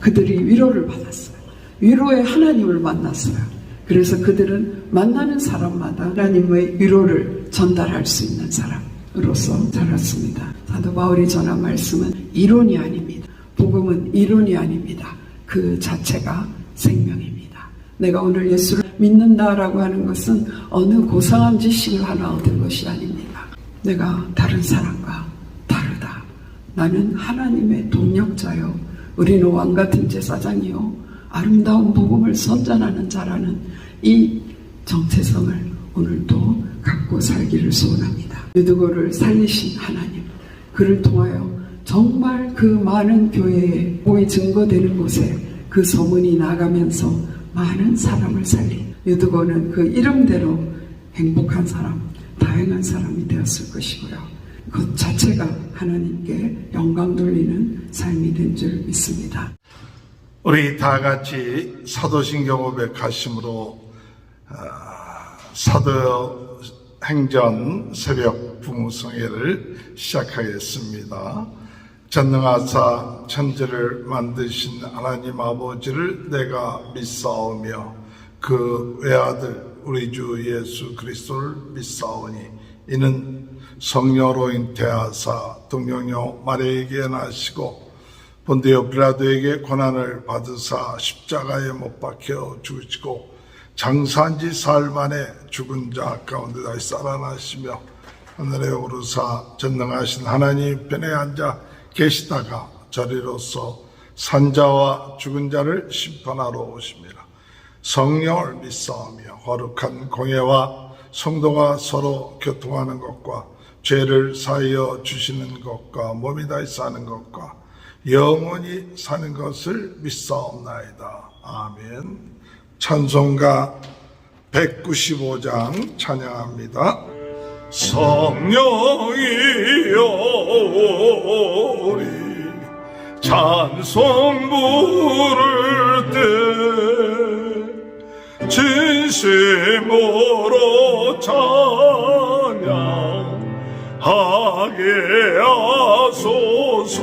그들이 위로를 받았어요. 위로의 하나님을 만났어요. 그래서 그들은 만나는 사람마다 하나님의 위로를 전달할 수 있는 사람으로서 자랐습니다. 사도 바울이 전한 말씀은 이론이 아닙니다. 복음은 이론이 아닙니다. 그 자체가 생명입니다. 내가 오늘 예수를 믿는다라고 하는 것은 어느 고상한 지식을 하나 얻은 것이 아닙니다. 내가 다른 사람과 다르다. 나는 하나님의 동력자요. 우리는 왕같은 제사장이요. 아름다운 복음을 선전하는 자라는 이 정체성을 오늘도 갖고 살기를 소원합니다. 유두고를 살리신 하나님, 그를 통하여 정말 그 많은 교회에 복음이 증거되는 곳에 그 소문이 나가면서 많은 사람을 살린 유두고는 그 이름대로 행복한 사람, 다양한 사람이 되었을 것이고요. 그 자체가 하나님께 영광 돌리는 삶이 된 줄 믿습니다. 우리 다 같이 사도신경 500가심으로 사도행전 새벽 부흥성회를 시작하겠습니다. 전능하사 천지를 만드신 하나님 아버지를 내가 믿사오며 그 외아들 우리 주 예수 그리스도를 믿사오니 이는 성령으로 잉태하사 동정녀 마리아에게 나시고 본디오 빌라도에게 고난을 받으사 십자가에 못 박혀 죽으시고 장사한 지 사흘 만에 죽은 자 가운데 다시 살아나시며 하늘에 오르사 전능하신 하나님 편에 앉아 계시다가 저리로서 산자와 죽은 자를 심판하러 오십니다. 성령을 믿사오며 거룩한 공예와 성도가 서로 교통하는 것과 죄를 사하여 주시는 것과 몸이 다시 사는 것과 영원히 사는 것을 믿사옵나이다. 아멘. 찬송가 195장 찬양합니다. 성령이여 우리 찬송 부를 때 진심으로 찬양하게 하소서.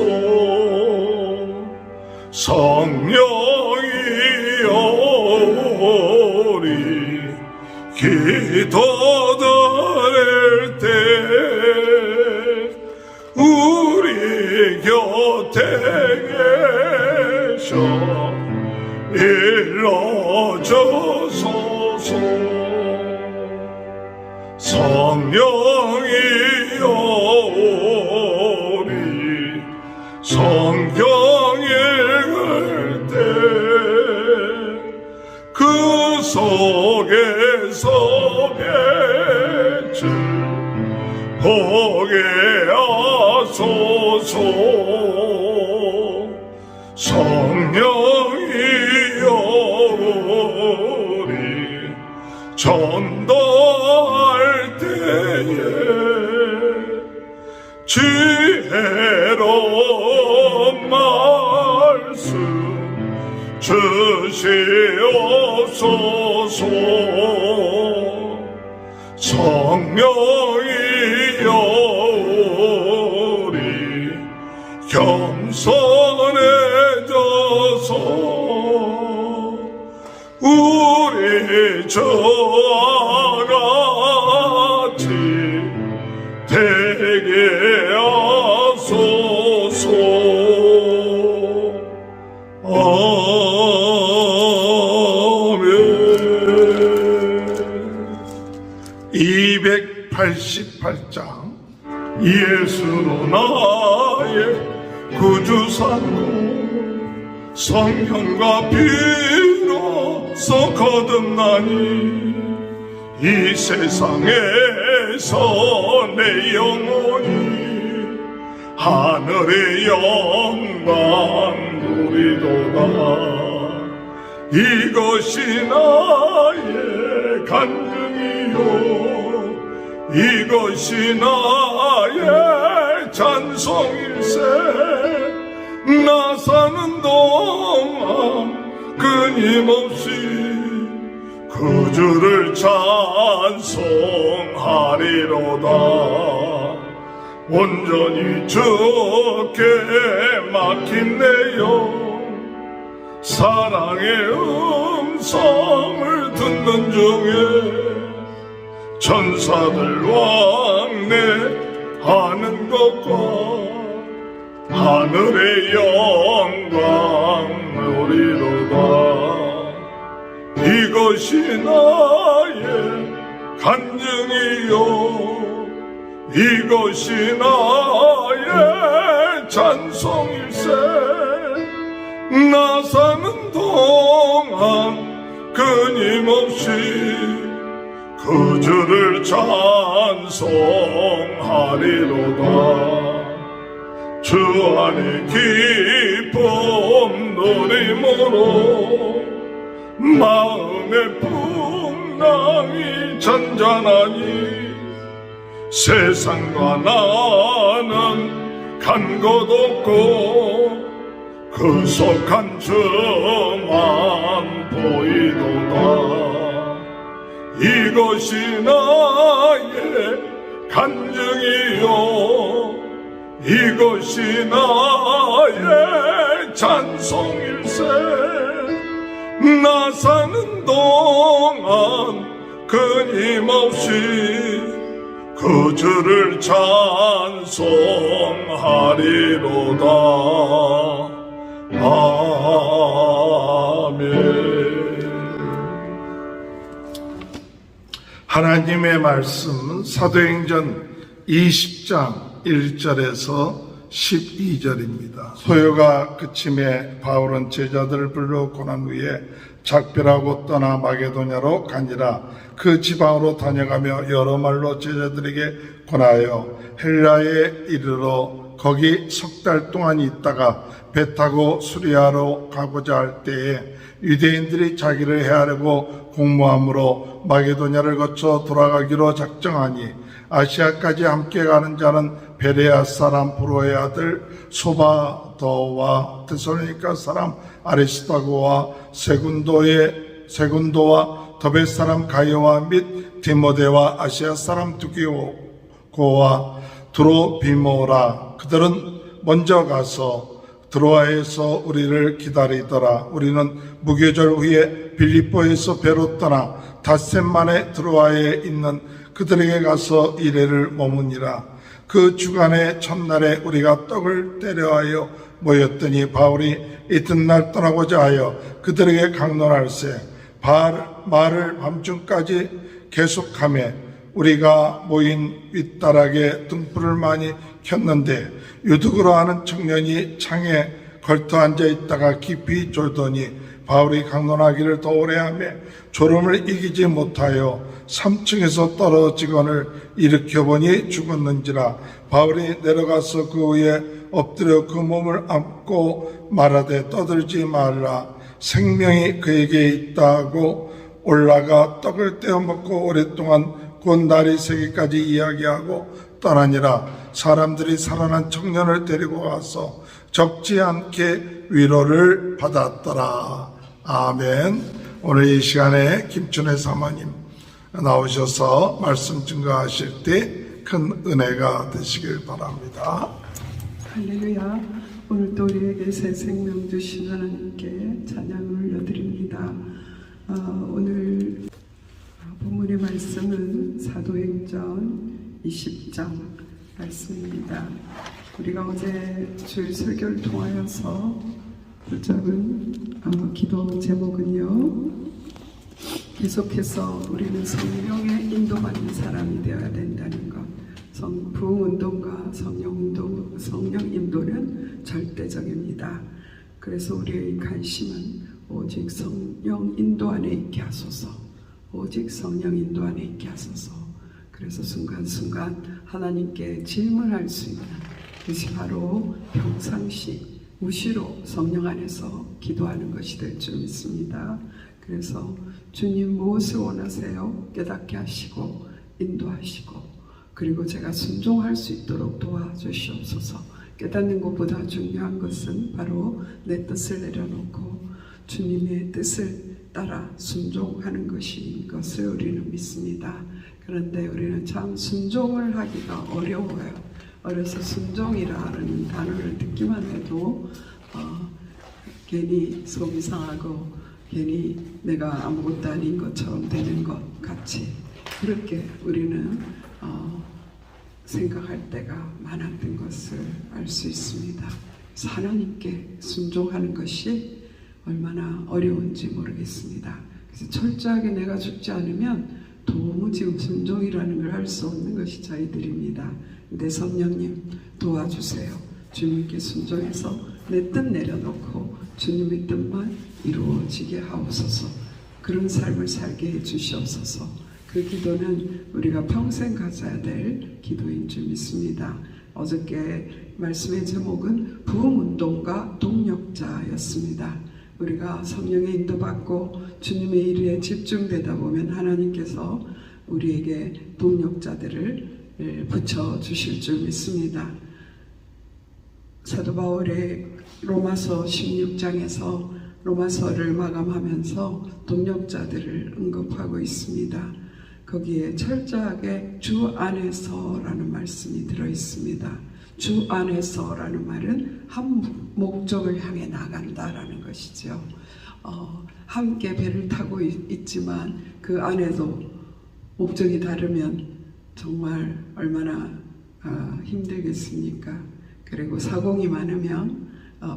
성령이여 우리 기도드릴 때 우리 곁에 계셔 일러주소서. 성령이여 우리 성경 읽을 때 그 속에서 빛을 보게 하소서. 성령이여 우리 전도할 때에 지혜로운 말씀 주시옵소서. 성령이여 우리 겸손해져서 우리 저와 같이 되게 하소서. 아멘. 288장 예수로 나의 구주 삼고 성령과 피로써 거듭나니 이 세상에서 내 영혼이 하늘의 영광 누리도다. 이것이 나의 간증이요 이것이 나의 찬송일세. 나 사는 동안 끊임없이 그 주를 찬송하리로다. 온전히 주께 맡긴 내 영 사랑의 음성을 듣는 중에 천사들 왕래하는 것과 하늘의 영광 누리로다. 이것이 나의 간증이요 이것이 나의 찬송일세. 나 사는 동안 끊임없이 그 주를 찬송하리로다. 주 안에 기쁨 누림으로 마음의 풍랑이 잔잔하니 세상과 나는 간 것 없고 그 속한 주만 보이도다. 이것이 나의 간증이요 이것이 나의 찬송일세. 나 사는 동안 끊임없이 그 주를 찬송하리로다. 아멘. 하나님의 말씀은 사도행전 20장 1절에서 12절입니다. 소요가 그침에 바울은 제자들을 불러 고난 후에 작별하고 떠나 마게도냐로 가니라. 그 지방으로 다녀가며 여러 말로 제자들에게 권하여 헬라에 이르러 거기 석 달 동안 있다가 배 타고 수리아로 가고자 할 때에 유대인들이 자기를 해하려고 공모함으로 마게도냐를 거쳐 돌아가기로 작정하니 아시아까지 함께 가는 자는 베레아 사람 브로의 아들 소바더와 데살로니가 사람 아리스타고와 세군도와 더베 사람 가이오와 및 디모데와 아시아 사람 두기고와 드로비모라. 그들은 먼저 가서 드로아에서 우리를 기다리더라. 우리는 무교절 후에 빌립보에서 배로 떠나 닷새 만에 드로아에 있는 그들에게 가서 이레를 머무니라. 그 주간의 첫날에 우리가 떡을 때려하여 모였더니 바울이 이튿날 떠나고자 하여 그들에게 강론할세 말을 밤중까지 계속하며 우리가 모인 윗다락에 등불을 많이 켰는데 유득으로 하는 청년이 창에 걸터 앉아 있다가 깊이 졸더니 바울이 강론하기를 더 오래 하며 졸음을 이기지 못하여 3층에서 떨어지거늘 일으켜보니 죽었는지라. 바울이 내려가서 그 위에 엎드려 그 몸을 안고 말하되 떠들지 말라. 생명이 그에게 있다고 올라가 떡을 떼어 먹고 오랫동안 곧 날이 새기까지 이야기하고 떠나니라. 사람들이 살아난 청년을 데리고 가서 적지 않게 위로를 받았더라. 아멘. 오늘 이 시간에 김춘혜 사모님 나오셔서 말씀 증거하실 때 큰 은혜가 되시길 바랍니다. 할렐루야. 오늘도 우리에게 새 생명 주신 하나님께 찬양을 올려드립니다. 오늘 본문의 말씀은 사도행전 20장 말씀입니다. 우리가 어제 주일 설교를 통하여서 붙잡은 기도 제목은요, 계속해서 우리는 성령의 인도받는 사람이 되어야 된다는 것. 부흥운동과 성령 인도는 절대적입니다. 그래서 우리의 관심은 오직 성령 인도 안에 있게 하소서. 오직 성령 인도 안에 있게 하소서. 그래서 순간순간 하나님께 질문할 수 있는 그것이 바로 평상시 무시로 성령 안에서 기도하는 것이 될 줄 믿습니다. 그래서 주님 무엇을 원하세요? 깨닫게 하시고 인도하시고 그리고 제가 순종할 수 있도록 도와주시옵소서. 깨닫는 것보다 중요한 것은 바로 내 뜻을 내려놓고 주님의 뜻을 따라 순종하는 것을 우리는 믿습니다. 그런데 우리는 참 순종을 하기가 어려워요. 어려서 순종이라는 단어를 듣기만 해도 괜히 속이 상하고 괜히 내가 아무것도 아닌 것처럼 되는 것 같이 그렇게 우리는 생각할 때가 많았던 것을 알 수 있습니다. 그래서 하나님께 순종하는 것이 얼마나 어려운지 모르겠습니다. 그래서 철저하게 내가 죽지 않으면 도무지 순종이라는 걸 할 수 없는 것이 저희들입니다. 근데 성령님 도와주세요. 주님께 순종해서 내 뜻 내려놓고 주님의 뜻만 이루어지게 하옵소서. 그런 삶을 살게 해주시옵소서. 그 기도는 우리가 평생 가져야 될 기도인 줄 믿습니다. 어저께 말씀의 제목은 부흥운동가 동력자였습니다. 우리가 성령의 인도받고 주님의 일에 집중되다 보면 하나님께서 우리에게 동력자들을 붙여주실 줄 믿습니다. 사도 바울의 로마서 16장에서 로마서를 마감하면서 동력자들을 언급하고 있습니다. 거기에 철저하게 주 안에서라는 말씀이 들어있습니다. 주 안에서라는 말은 한 목적을 향해 나간다라는 것이죠. 함께 배를 타고 있지만 그 안에도 목적이 다르면 정말 얼마나 힘들겠습니까? 그리고 사공이 많으면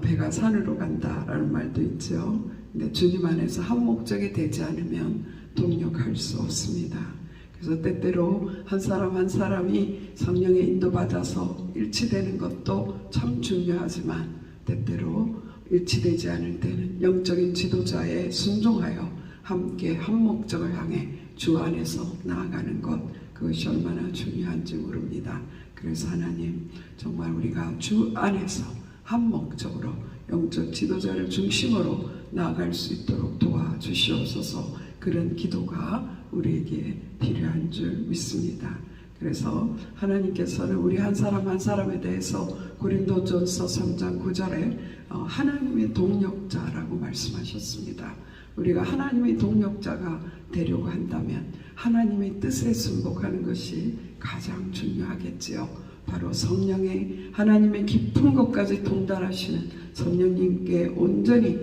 배가 산으로 간다라는 말도 있죠. 근데 주님 안에서 한 목적이 되지 않으면 동력할 수 없습니다. 그래서 때때로 한 사람 한 사람이 성령의 인도받아서 일치되는 것도 참 중요하지만 때때로 일치되지 않을 때는 영적인 지도자에 순종하여 함께 한 목적을 향해 주 안에서 나아가는 것, 그것이 얼마나 중요한지 모릅니다. 그래서 하나님 정말 우리가 주 안에서 한 목적으로 영적 지도자를 중심으로 나아갈 수 있도록 도와주시옵소서. 그런 기도가 우리에게 필요한 줄 믿습니다. 그래서 하나님께서는 우리 한 사람 한 사람에 대해서 고린도전서 3장 9절에 하나님의 동력자라고 말씀하셨습니다. 우리가 하나님의 동력자가 되려고 한다면 하나님의 뜻에 순복하는 것이 가장 중요하겠지요. 바로 성령의 하나님의 깊은 곳까지 통달하시는 성령님께 온전히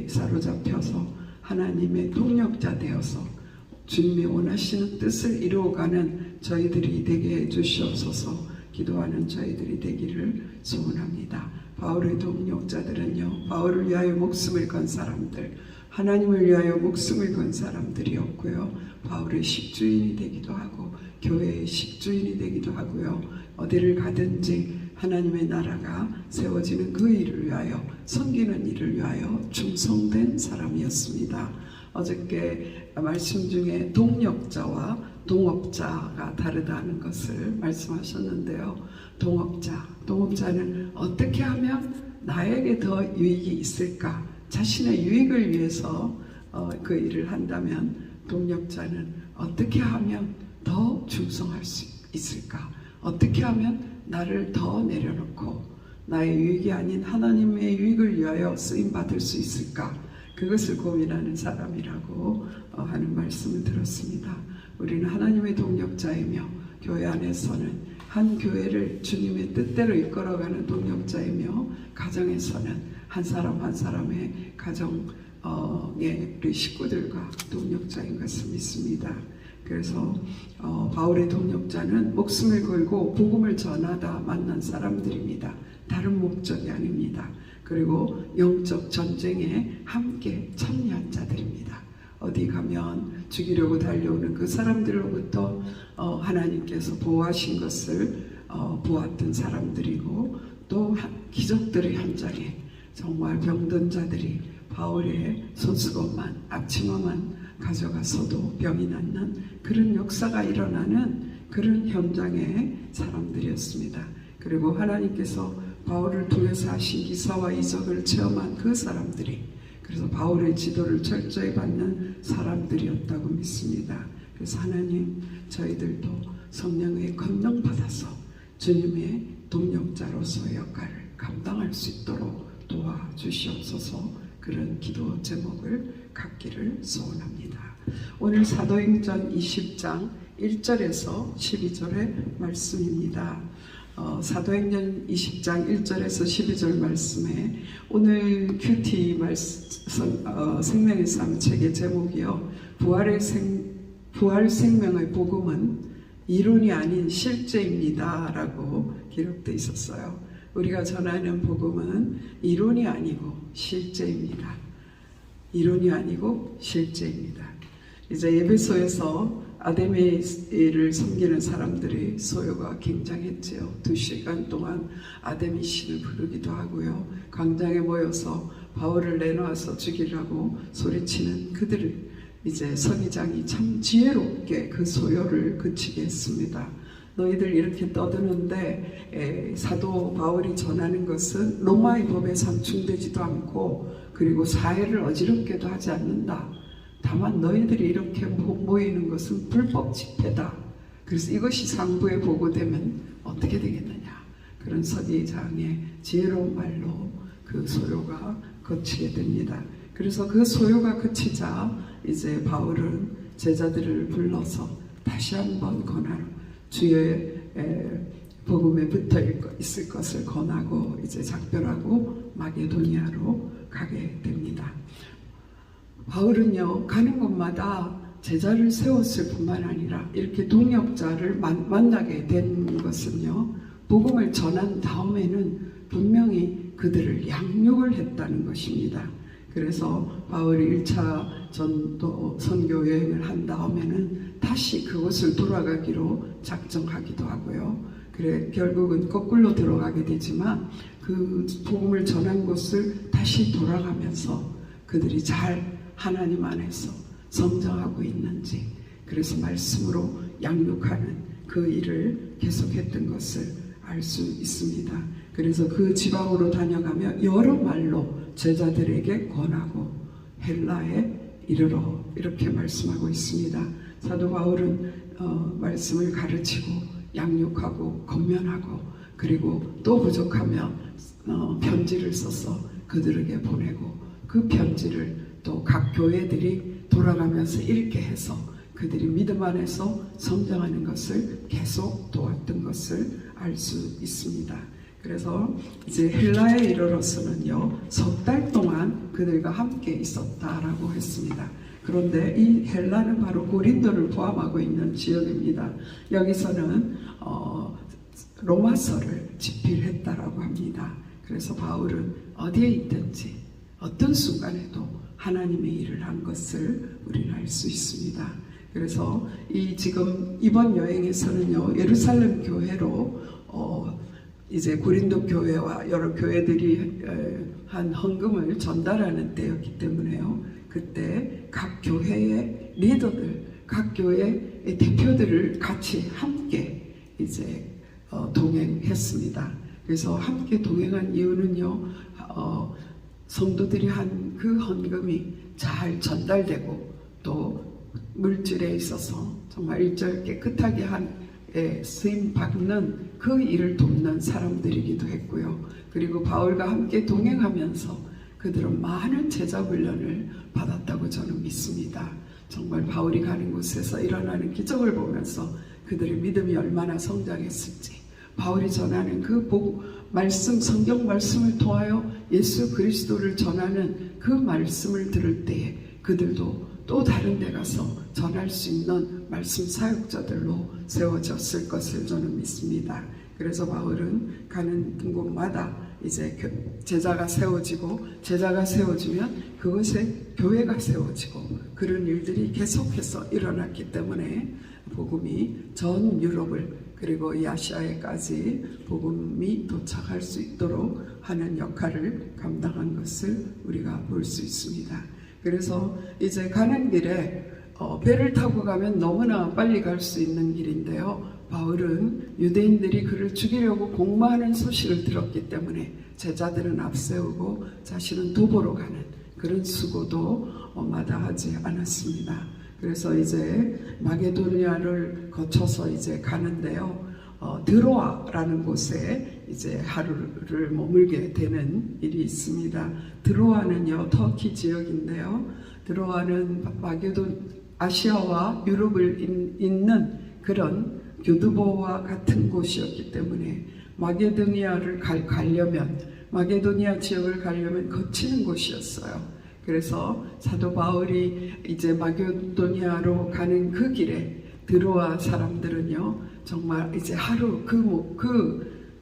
사로잡혀서 하나님의 동력자 되어서 주님이 원하시는 뜻을 이루어가는 저희들이 되게 해주시옵소서. 기도하는 저희들이 되기를 소원합니다. 바울의 동력자들은요, 바울을 위하여 목숨을 건 사람들, 하나님을 위하여 목숨을 건 사람들이었고요. 바울의 식주인이 되기도 하고 교회의 식주인이 되기도 하고요. 어디를 가든지 하나님의 나라가 세워지는 그 일을 위하여, 섬기는 일을 위하여 충성된 사람이었습니다. 어저께 말씀 중에 동력자와 동업자가 다르다는 것을 말씀하셨는데요. 동업자는 어떻게 하면 나에게 더 유익이 있을까? 자신의 유익을 위해서 그 일을 한다면, 동력자는 어떻게 하면 더 충성할 수 있을까? 어떻게 하면 나를 더 내려놓고 나의 유익이 아닌 하나님의 유익을 위하여 쓰임받을 수 있을까? 그것을 고민하는 사람이라고 하는 말씀을 들었습니다. 우리는 하나님의 동력자이며 교회 안에서는 한 교회를 주님의 뜻대로 이끌어가는 동력자이며 가정에서는 한 사람 한 사람의 가정의 우리 식구들과 동력자인 것을 믿습니다. 그래서 바울의 동력자는 목숨을 걸고 복음을 전하다 만난 사람들입니다. 다른 목적이 아닙니다. 그리고 영적 전쟁에 함께 참여한 자들입니다. 어디 가면 죽이려고 달려오는 그 사람들로부터 하나님께서 보호하신 것을 보았던 사람들이고, 또 기적들의 현장에 정말 병든 자들이 바울의 손수건만, 앞치마만 가져가서도 병이 낫는 그런 역사가 일어나는 그런 현장의 사람들이었습니다. 그리고 하나님께서 바울을 통해서 하신 기사와 이적을 체험한 그 사람들이, 그래서 바울의 지도를 철저히 받는 사람들이었다고 믿습니다. 그래서 하나님, 저희들도 성령의 권능받아서 주님의 동력자로서의 역할을 감당할 수 있도록 도와주시옵소서. 그런 기도 제목을 갖기를 소원합니다. 오늘 사도행전 20장 1절에서 12절의 말씀입니다. 사도행전 20장 1절에서 12절 말씀에 오늘 큐티 생명의 삶 책의 제목이요. 부활 생명의 복음은 이론이 아닌 실제입니다 라고 기록되어 있었어요. 우리가 전하는 복음은 이론이 아니고 실제입니다. 이론이 아니고 실제입니다. 이제 예배소에서 아데미를 섬기는 사람들의 소요가 굉장했지요. 2시간 동안 아데미 신을 부르기도 하고요. 광장에 모여서 바울을 내놓아서 죽이라고 소리치는 그들을 이제 서기장이 참 지혜롭게 그 소요를 그치게 했습니다. 너희들 이렇게 떠드는데 사도 바울이 전하는 것은 로마의 법에 상충되지도 않고 그리고 사회를 어지럽게도 하지 않는다. 다만 너희들이 이렇게 모이는 것은 불법 집회다. 그래서 이것이 상부에 보고되면 어떻게 되겠느냐. 그런 서기장의 지혜로운 말로 그 소요가 그치게 됩니다. 그래서 그 소요가 그치자 이제 바울은 제자들을 불러서 다시 한번 권하러 주의 복음에 붙어 있을 것을 권하고 이제 작별하고 마게도니아로 가게 됩니다. 바울은요, 가는 곳마다 제자를 세웠을 뿐만 아니라 이렇게 동역자를 만나게 된 것은요, 복음을 전한 다음에는 분명히 그들을 양육을 했다는 것입니다. 그래서 바울이 1차 전도 선교 여행을 한 다음에는 다시 그곳을 돌아가기로 작정하기도 하고요. 그래 결국은 거꾸로 들어가게 되지만 그 복음을 전한 곳을 다시 돌아가면서 그들이 잘 하나님 안에서 성장하고 있는지, 그래서 말씀으로 양육하는 그 일을 계속했던 것을 알 수 있습니다. 그래서 그 지방으로 다녀가며 여러 말로 제자들에게 권하고 헬라에 이르러 이렇게 말씀하고 있습니다. 사도 바울은 말씀을 가르치고 양육하고 권면하고 그리고 또 부족하면 편지를 써서 그들에게 보내고 그 편지를 또 각 교회들이 돌아가면서 읽게 해서 그들이 믿음 안에서 성장하는 것을 계속 도왔던 것을 알 수 있습니다. 그래서 이제 헬라에 이르러서는요, 3달 동안 그들과 함께 있었다라고 했습니다. 그런데 이 헬라는 바로 고린도를 포함하고 있는 지역입니다. 여기서는 로마서를 집필했다라고 합니다. 그래서 바울은 어디에 있든지 어떤 순간에도 하나님의 일을 한 것을 우리는 알 수 있습니다. 그래서 지금 이번 여행에서는요, 예루살렘 교회로 이제 고린도 교회와 여러 교회들이 한 헌금을 전달하는 때였기 때문에요. 그때 각 교회의 리더들, 각 교회의 대표들을 같이 함께 이제 동행했습니다. 그래서 함께 동행한 이유는요, 성도들이 한 그 헌금이 잘 전달되고 또 물질에 있어서 정말 일절 깨끗하게 한 쓰임 받는 그 일을 돕는 사람들이기도 했고요. 그리고 바울과 함께 동행하면서 그들은 많은 제자 훈련을 받았다고 저는 믿습니다. 정말 바울이 가는 곳에서 일어나는 기적을 보면서 그들의 믿음이 얼마나 성장했을지, 바울이 전하는 그 말씀, 성경 말씀을 통하여 예수 그리스도를 전하는 그 말씀을 들을 때에 그들도 또 다른 데 가서 전할 수 있는 말씀 사역자들로 세워졌을 것을 저는 믿습니다. 그래서 바울은 가는 곳마다 이제 제자가 세워지고, 제자가 세워지면 그것에 교회가 세워지고, 그런 일들이 계속해서 일어났기 때문에 복음이 전 유럽을 그리고 이 아시아에까지 복음이 도착할 수 있도록 하는 역할을 감당한 것을 우리가 볼 수 있습니다. 그래서 이제 가는 길에 배를 타고 가면 너무나 빨리 갈 수 있는 길인데요, 바울은 유대인들이 그를 죽이려고 공모하는 소식을 들었기 때문에 제자들은 앞세우고 자신은 도보로 가는 그런 수고도 마다하지 않았습니다. 그래서 이제 마게도니아를 거쳐서 이제 가는데요, 드로아라는 곳에 이제 하루를 머물게 되는 일이 있습니다. 드로아는요, 터키 지역인데요, 드로아는 아시아와 유럽을 잇는 그런 교두보와 같은 곳이었기 때문에 마게도니아를 가려면 마게도니아 지역을 가려면 거치는 곳이었어요. 그래서 사도 바울이 이제 마게도니아로 가는 그 길에 드로아 사람들은요 정말 이제 하루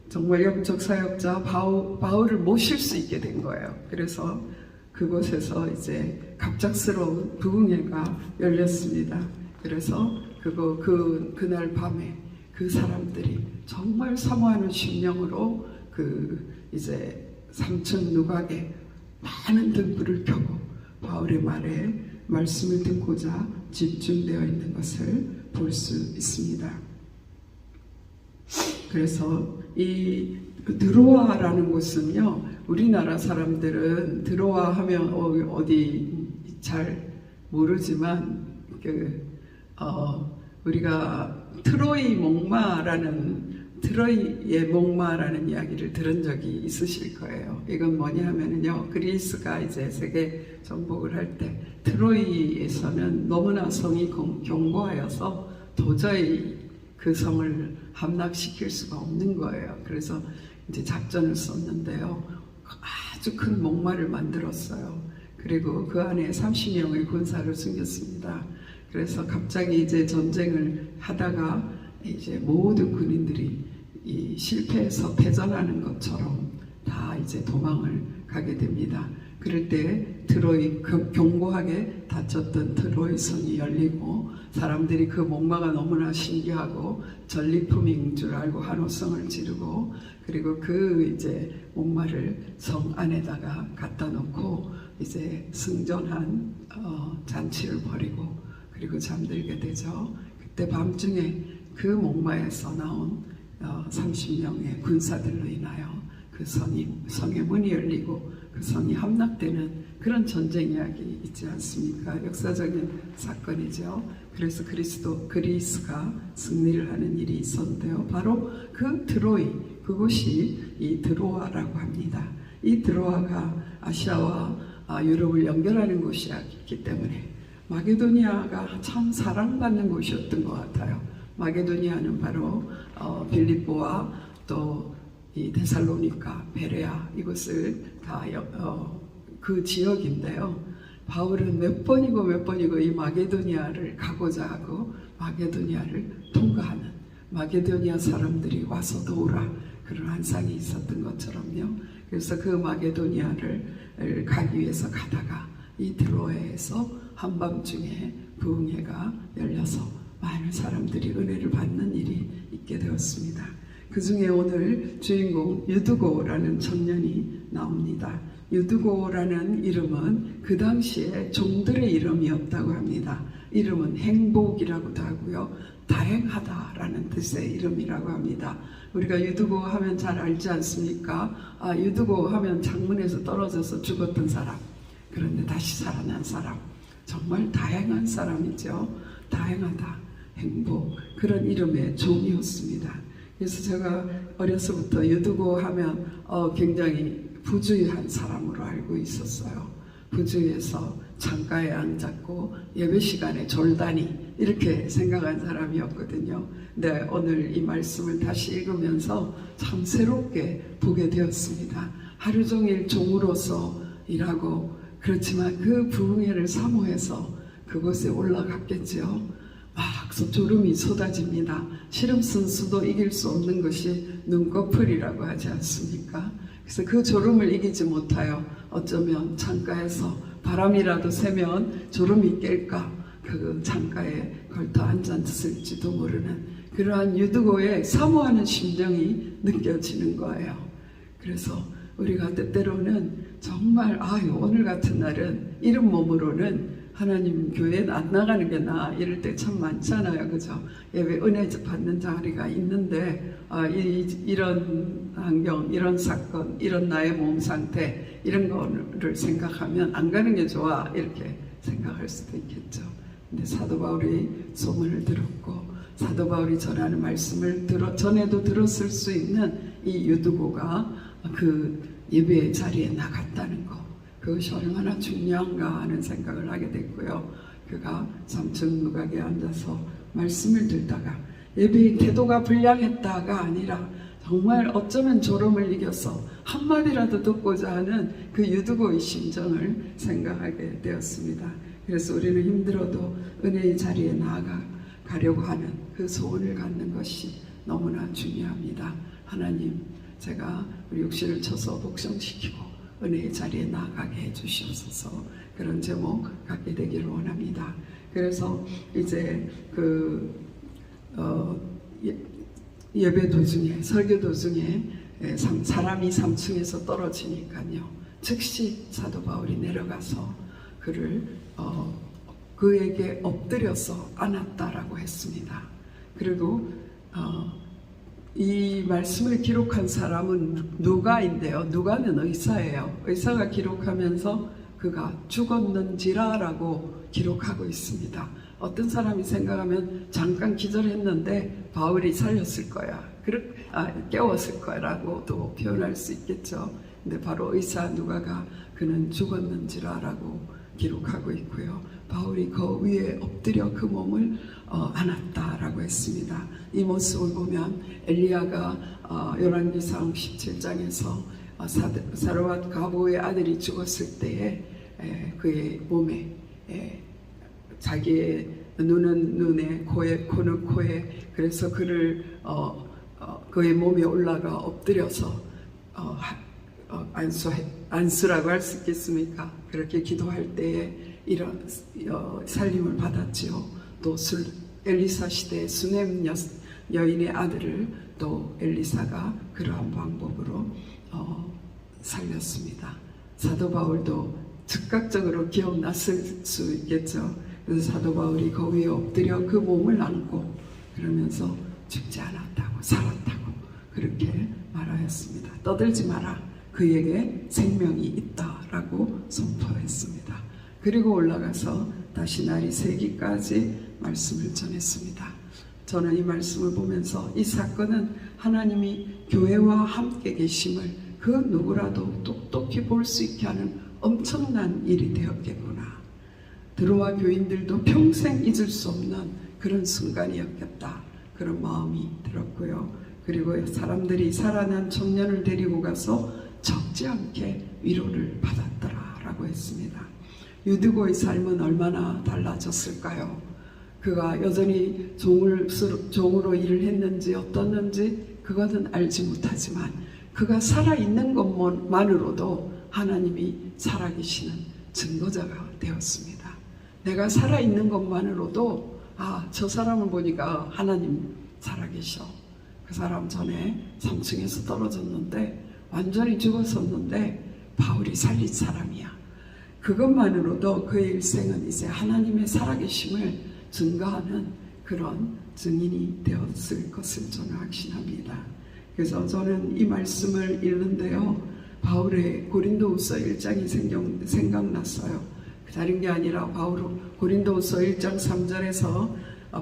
정말 영적 사역자 바울을 모실 수 있게 된 거예요. 그래서 그곳에서 이제 갑작스러운 부흥회가 열렸습니다. 그래서 그날 밤에 그 사람들이 정말 사모하는 심령으로 이제 3층 누각에 많은 등불을 켜고 바울의 말씀을 듣고자 집중되어 있는 것을 볼 수 있습니다. 그래서 이 드로아라는 곳은요, 우리나라 사람들은 드로아 하면 어디 잘 모르지만 우리가 트로이의 목마라는 이야기를 들은 적이 있으실 거예요. 이건 뭐냐 하면은요, 그리스가 이제 세계 정복을 할 때 트로이에서는 너무나 성이 견고하여서 도저히 그 성을 함락시킬 수가 없는 거예요. 그래서 이제 작전을 썼는데요, 아주 큰 목마를 만들었어요. 그리고 그 안에 30명의 군사를 숨겼습니다. 그래서 갑자기 이제 전쟁을 하다가 이제 모든 군인들이 실패해서 패전하는 것처럼 다 이제 도망을 가게 됩니다. 그럴 때 견고하게 닫혔던 트로이 성이 열리고 사람들이 그 목마가 너무나 신기하고 전리품인 줄 알고 한호성을 지르고 그리고 이제 목마를 성 안에다가 갖다 놓고 이제 승전한 잔치를 벌이고 그리고 잠들게 되죠. 그때 밤중에 그 목마에서 나온 30명의 군사들로 인하여 그 성의 문이 열리고 그 성이 함락되는 그런 전쟁 이야기 있지 않습니까? 역사적인 사건이죠. 그래서 그리스가 승리를 하는 일이 있었는데요. 바로 그 트로이, 그곳이 이 드로아라고 합니다. 이 드로아가 아시아와 유럽을 연결하는 곳이었기 때문에 마게도니아가 참 사랑받는 곳이었던 것 같아요. 마게도니아는 바로 빌립보와 또 이 데살로니가, 베레아 이곳을 다 그 지역인데요. 바울은 몇 번이고 이 마게도니아를 가고자 하고 마게도니아를 통과하는 마게도니아 사람들이 와서 도우라 그런 환상이 있었던 것처럼요. 그래서 그 마게도니아를 가기 위해서 가다가 이 드로아에서 한밤중에 부흥회가 열려서 많은 사람들이 은혜를 받는 일이 있게 되었습니다. 그 중에 오늘 주인공 유두고라는 청년이 나옵니다. 유두고라는 이름은 그 당시에 종들의 이름이었다고 합니다. 이름은 행복이라고도 하고요. 다행하다라는 뜻의 이름이라고 합니다. 우리가 유두고 하면 잘 알지 않습니까? 유두고 하면 창문에서 떨어져서 죽었던 사람, 그런데 다시 살아난 사람, 정말 다행한 사람이죠. 다행하다, 행복, 그런 이름의 종이었습니다. 그래서 제가 어려서부터 유두고 하면 굉장히 부주의한 사람으로 알고 있었어요. 부주의해서 창가에 앉았고 예배 시간에 졸다니 이렇게 생각한 사람이었거든요. 근데 오늘 이 말씀을 다시 읽으면서 참 새롭게 보게 되었습니다. 하루 종일 종으로서 일하고 그렇지만 그 부흥회를 사모해서 그곳에 올라갔겠죠. 막 졸음이 쏟아집니다. 시름선수도 이길 수 없는 것이 눈꺼풀이라고 하지 않습니까? 그래서 그 졸음을 이기지 못하여 어쩌면 창가에서 바람이라도 새면 졸음이 깰까 그 창가에 걸터 앉았을지도 모르는 그러한 유두고의 사모하는 심정이 느껴지는 거예요. 그래서 우리가 때때로는 정말 오늘 같은 날은 이런 몸으로는 하나님 교회에 안 나가는 게 나아 이럴 때 참 많잖아요. 그죠? 예배 은혜 받는 자리가 있는데 이런 환경, 이런 사건, 이런 나의 몸 상태 이런 거를 생각하면 안 가는 게 좋아 이렇게 생각할 수도 있겠죠. 근데 사도 바울이 소문을 들었고 사도 바울이 전하는 말씀을 전에도 들었을 수 있는 이 유두고가 그 예배의 자리에 나갔다는 거, 그것이 얼마나 중요한가 하는 생각을 하게 됐고요. 그가 3층 누각에 앉아서 말씀을 듣다가 예배의 태도가 불량했다가 아니라 정말 어쩌면 졸음을 이겨서 한마디라도 듣고자 하는 그 유두고의 심정을 생각하게 되었습니다. 그래서 우리는 힘들어도 은혜의 자리에 나아가려고 하는 그 소원을 갖는 것이 너무나 중요합니다. 하나님, 제가 우리 육신을 쳐서 복성시키고 은혜의 자리에 나아가게 해주시옵소서. 그런 제목 갖게 되기를 원합니다. 그래서 이제 예배 도중에, 설교 도중에 사람이 3층에서 떨어지니까요, 즉시 사도 바울이 내려가서 그에게 엎드려서 안았다라고 했습니다. 그리고 이 말씀을 기록한 사람은 누가인데요. 누가는 의사예요. 의사가 기록하면서 그가 죽었는지라라고 기록하고 있습니다. 어떤 사람이 생각하면 잠깐 기절했는데 바울이 살렸을 거야, 깨웠을 거라고도 표현할 수 있겠죠. 근데 바로 의사 누가가 그는 죽었는지라라고 기록하고 있고요. 바울이 그 위에 엎드려 그 몸을 안았다라고 했습니다. 이 모습을 보면 엘리야가 열왕기상 17장에서 사르밧 가보의 아들이 죽었을 때에 그의 몸에 자기의 눈은 눈에, 코는 코에, 그래서 그의 몸에 올라가 엎드려서 안수라고 할 수 있겠습니까? 그렇게 기도할 때에 이런 살림을 받았지요. 또 엘리사 시대의 수넴 여인의 아들을 또 엘리사가 그러한 방법으로 살렸습니다. 사도 바울도 즉각적으로 기억났을 수 있겠죠. 그래서 사도 바울이 그 위에 엎드려 그 몸을 안고 그러면서 죽지 않았다고, 살았다고 그렇게 말하였습니다. 떠들지 마라, 그에게 생명이 있다라고 선포했습니다. 그리고 올라가서 다시 날이 새기까지 말씀을 전했습니다. 저는 이 말씀을 보면서 이 사건은 하나님이 교회와 함께 계심을 그 누구라도 똑똑히 볼 수 있게 하는 엄청난 일이 되었겠구나. 드로아 교인들도 평생 잊을 수 없는 그런 순간이었겠다, 그런 마음이 들었고요. 그리고 사람들이 살아난 청년을 데리고 가서 적지 않게 위로를 받았더라라고 했습니다. 유두고의 삶은 얼마나 달라졌을까요? 그가 여전히 종으로 일을 했는지 어떻는지 그것은 알지 못하지만 그가 살아있는 것만으로도 하나님이 살아계시는 증거자가 되었습니다. 내가 살아있는 것만으로도 저 사람을 보니까 하나님 살아계셔. 그 사람 전에 3층에서 떨어졌는데 완전히 죽었었는데 바울이 살린 사람이야. 그것만으로도 그의 일생은 이제 하나님의 살아계심을 증거하는 그런 증인이 되었을 것을 저는 확신합니다. 그래서 저는 이 말씀을 읽는데요, 바울의 고린도후서 1장이 생각났어요. 다른 게 아니라 고린도후서 1장 3절에서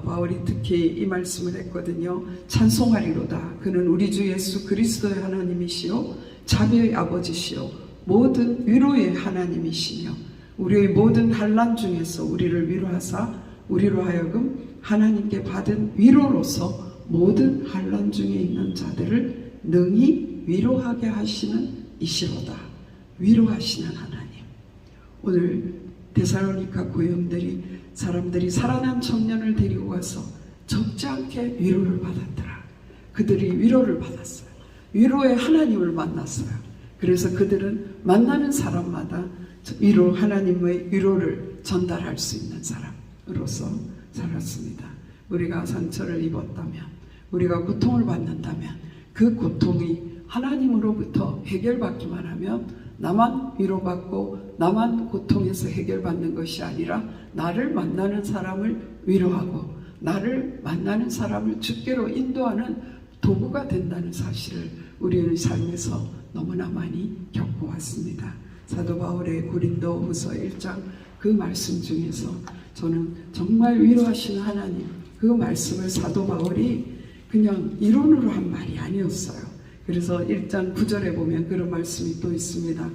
바울이 특히 이 말씀을 했거든요. 찬송하리로다. 그는 우리 주 예수 그리스도의 하나님이시요 자비의 아버지시요 모든 위로의 하나님이시며 우리의 모든 환난 중에서 우리를 위로하사 우리로 하여금 하나님께 받은 위로로서 모든 환난 중에 있는 자들을 능히 위로하게 하시는 이시로다. 위로하시는 하나님. 오늘 데살로니가 고용들이 사람들이 살아난 청년을 데리고 가서 적지 않게 위로를 받았더라. 그들이 위로를 받았어요. 위로의 하나님을 만났어요. 그래서 그들은 만나는 사람마다 하나님의 위로를 전달할 수 있는 사람으로서 살았습니다. 우리가 상처를 입었다면, 우리가 고통을 받는다면 그 고통이 하나님으로부터 해결받기만 하면 나만 위로받고 나만 고통에서 해결받는 것이 아니라 나를 만나는 사람을 위로하고 나를 만나는 사람을 주께로 인도하는 도구가 된다는 사실을 우리의 삶에서 너무나 많이 겪어왔습니다. 사도 바울의 고린도후서 1장 그 말씀 중에서 저는 정말 위로하시는 하나님, 그 말씀을 사도 바울이 그냥 이론으로 한 말이 아니었어요. 그래서 1장 9절에 보면 그런 말씀이 또 있습니다.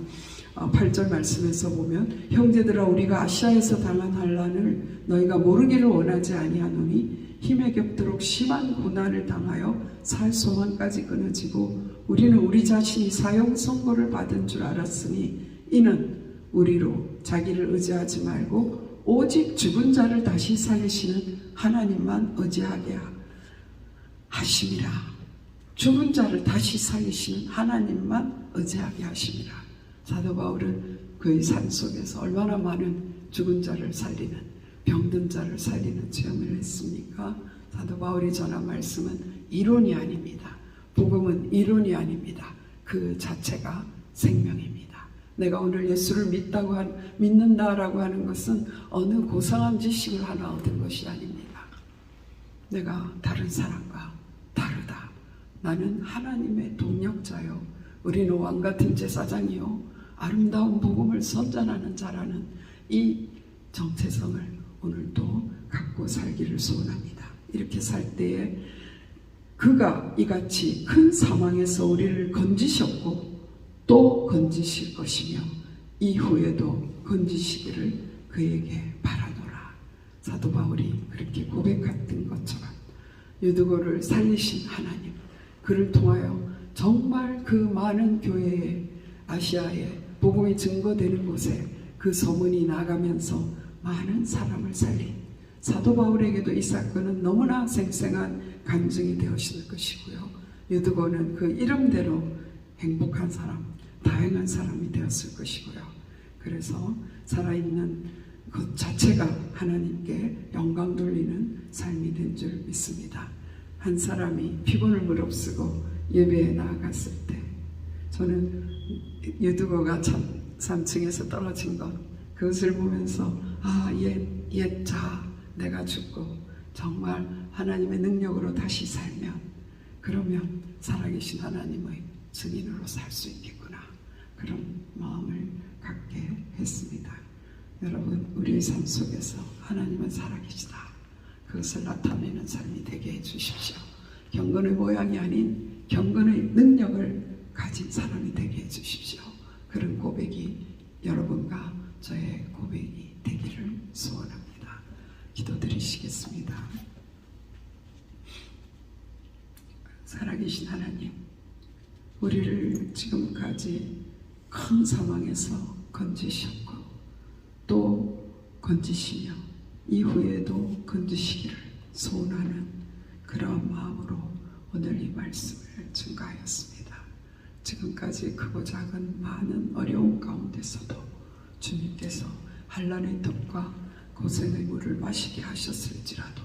8절 말씀에서 보면 형제들아 우리가 아시아에서 당한 환난을 너희가 모르기를 원하지 아니하노니 힘에 겹도록 심한 고난을 당하여 살 소망까지 끊어지고 우리는 우리 자신이 사형 선고를 받은 줄 알았으니 이는 우리로 자기를 의지하지 말고 오직 죽은 자를 다시 살리시는 하나님만 의지하게 하심이라. 죽은 자를 다시 살리시는 하나님만 의지하게 하심이라. 사도 바울은 그의 삶 속에서 얼마나 많은 죽은 자를 살리는, 병든 자를 살리는 체험을 했습니까? 사도 바울이 전한 말씀은 이론이 아닙니다. 복음은 이론이 아닙니다. 그 자체가 생명입니다. 내가 오늘 예수를 믿는다라고 하는 것은 어느 고상한 지식을 하나 얻은 것이 아닙니다. 내가 다른 사람과 다르다. 나는 하나님의 동력자요. 우리는 왕같은 제사장이요. 아름다운 복음을 선전하는 자라는 이 정체성을 오늘도 갖고 살기를 소원합니다. 이렇게 살 때에 그가 이같이 큰 사망에서 우리를 건지셨고 또 건지실 것이며 이후에도 건지시기를 그에게 바라노라. 사도 바울이 그렇게 고백했던 것처럼 유두고를 살리신 하나님, 그를 통하여 정말 그 많은 교회에, 아시아에 복음이 증거되는 곳에 그 소문이 나가면서 많은 사람을 살린 사도 바울에게도 이 사건은 너무나 생생한 간증이 되었을 것이고요. 유두고는 그 이름대로 행복한 사람, 다행한 사람이 되었을 것이고요. 그래서 살아있는 것 자체가 하나님께 영광 돌리는 삶이 된 줄 믿습니다. 한 사람이 피곤을 무릅쓰고 예배에 나아갔을 때 저는 유두고가 3층에서 떨어진 것, 그것을 보면서 옛 자 내가 죽고 정말 하나님의 능력으로 다시 살면 그러면 살아계신 하나님의 증인으로 살 수 있겠구나, 그런 마음을 갖게 했습니다. 여러분, 우리의 삶 속에서 하나님은 살아계시다, 그것을 나타내는 삶이 되게 해주십시오. 경건의 모양이 아닌 경건의 능력을 가진 사람이 되게 해주십시오. 그런 고백이 여러분과 저의 고백이 되기를 소원합니다. 기도드리시겠습니다. 살아계신 하나님, 우리를 지금까지 큰 사망에서 건지셨고 또 건지시며 이후에도 건지시기를 소원하는 그러한 마음으로 오늘 이 말씀을 증가하였습니다. 지금까지 크고 작은 많은 어려움 가운데서도 주님께서 환난의 턱과 고생의 물을 마시게 하셨을지라도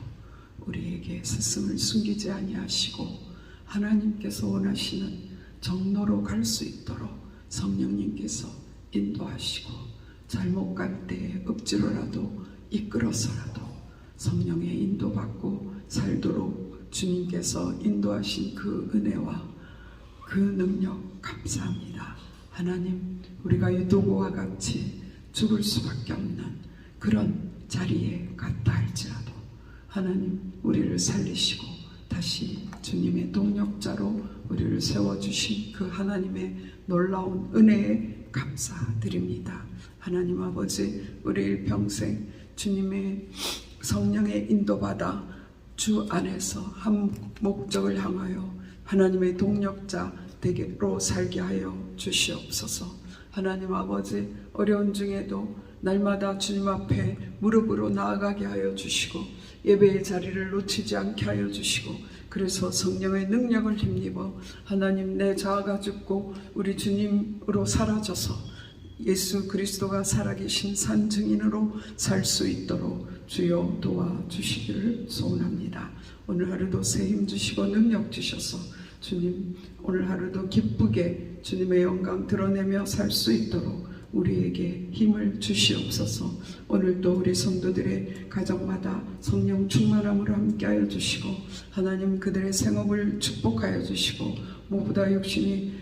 우리에게 스승을 숨기지 아니하시고 하나님께서 원하시는 정로로 갈 수 있도록 성령님께서 인도하시고 잘못 갈 때에 억지로라도 이끌어서라도 성령의 인도받고 살도록 주님께서 인도하신 그 은혜와 그 능력 감사합니다. 하나님, 우리가 유두고와 같이 죽을 수밖에 없는 그런 자리에 갔다 할지라도 하나님, 우리를 살리시고 다시 주님의 동력자로 우리를 세워주신 그 하나님의 놀라운 은혜에 감사드립니다. 하나님 아버지, 우리 일평생 주님의 성령의 인도받아 주 안에서 한 목적을 향하여 하나님의 동력자 되게로 살게 하여 주시옵소서. 하나님 아버지, 어려운 중에도 날마다 주님 앞에 무릎으로 나아가게 하여 주시고 예배의 자리를 놓치지 않게 하여 주시고 그래서 성령의 능력을 힘입어 하나님 내 자아가 죽고 우리 주님으로 사라져서 예수 그리스도가 살아계신 산 증인으로 살 수 있도록 주여 도와주시기를 소원합니다. 오늘 하루도 새 힘 주시고 능력 주셔서 주님 오늘 하루도 기쁘게 주님의 영광 드러내며 살 수 있도록 우리에게 힘을 주시옵소서. 오늘도 우리 성도들의 가정마다 성령 충만함으로 함께하여 주시고 하나님 그들의 생업을 축복하여 주시고 무엇보다 육신이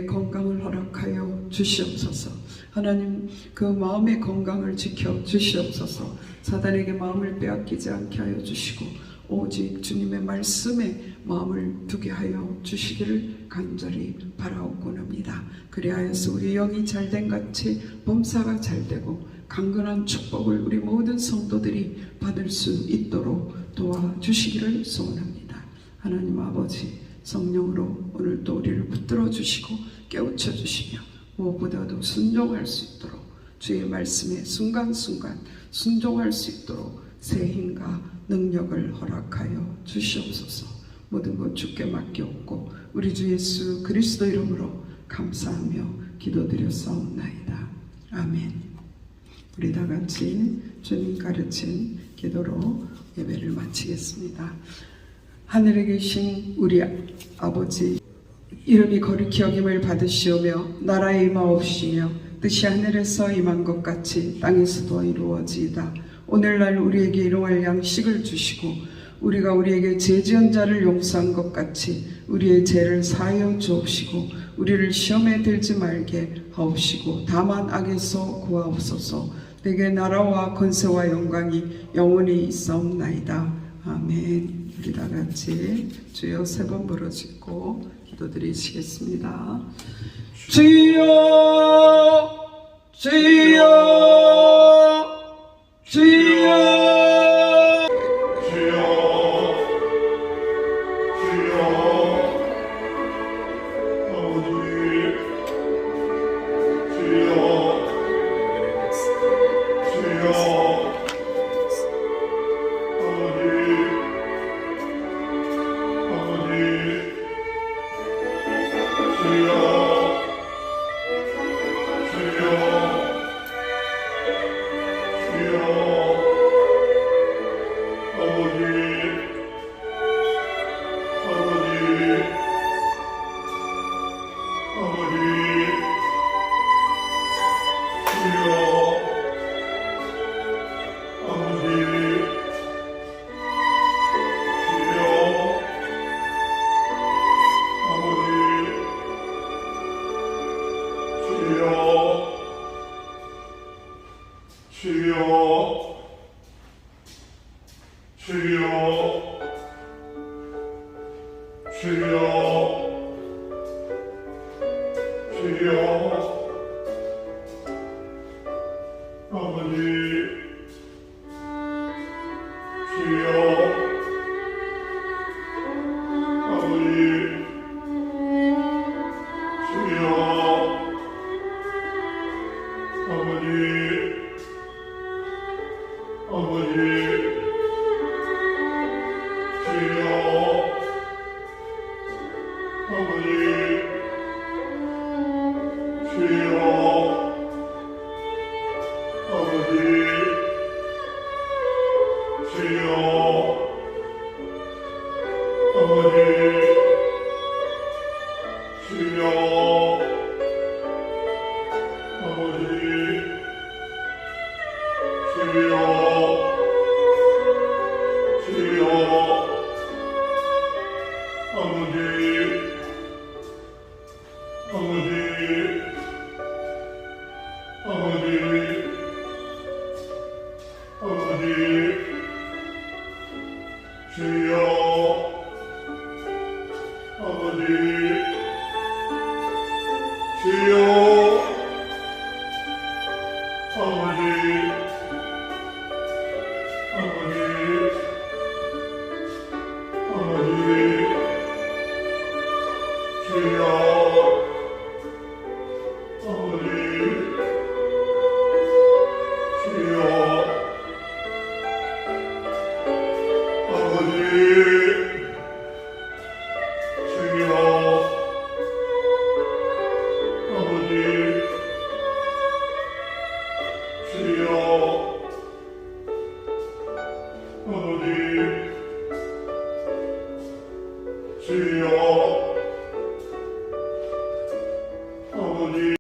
건강을 허락하여 주시옵소서. 하나님 그 마음의 건강을 지켜 주시옵소서. 사단에게 마음을 빼앗기지 않게 하여 주시고 오직 주님의 말씀에 마음을 두게 하여 주시기를 간절히 바라옵곤합니다. 그리하여서 우리 영이 잘된 같이 범사가 잘되고 강건한 축복을 우리 모든 성도들이 받을 수 있도록 도와주시기를 소원합니다. 하나님 아버지, 성령으로 오늘 또 우리를 붙들어 주시고 깨우쳐 주시며 무엇보다도 순종할 수 있도록 주의 말씀에 순간순간 순종할 수 있도록 새 힘과 능력을 허락하여 주시옵소서. 모든 것 주께 맡기옵고 우리 주 예수 그리스도 이름으로 감사하며 기도드렸사옵나이다. 아멘. 우리 다 같이 주님 가르친 기도로 예배를 마치겠습니다. 하늘에 계신 우리 아버지, 이름이 거룩히 여김을 받으시오며 나라에 임하옵시며 뜻이 하늘에서 임한 것 같이 땅에서도 이루어지이다. 오늘날 우리에게 일용할 양식을 주시고 우리가 우리에게 죄 지은 자를 용서한 것 같이 우리의 죄를 사하여 주옵시고 우리를 시험에 들지 말게 하옵시고 다만 악에서 구하옵소서. 내게 나라와 권세와 영광이 영원히 있사옵나이다. 아멘. 우리 다 같이 주여 세 번 부르짖고 기도드리시겠습니다. 주여 주여 주여 주여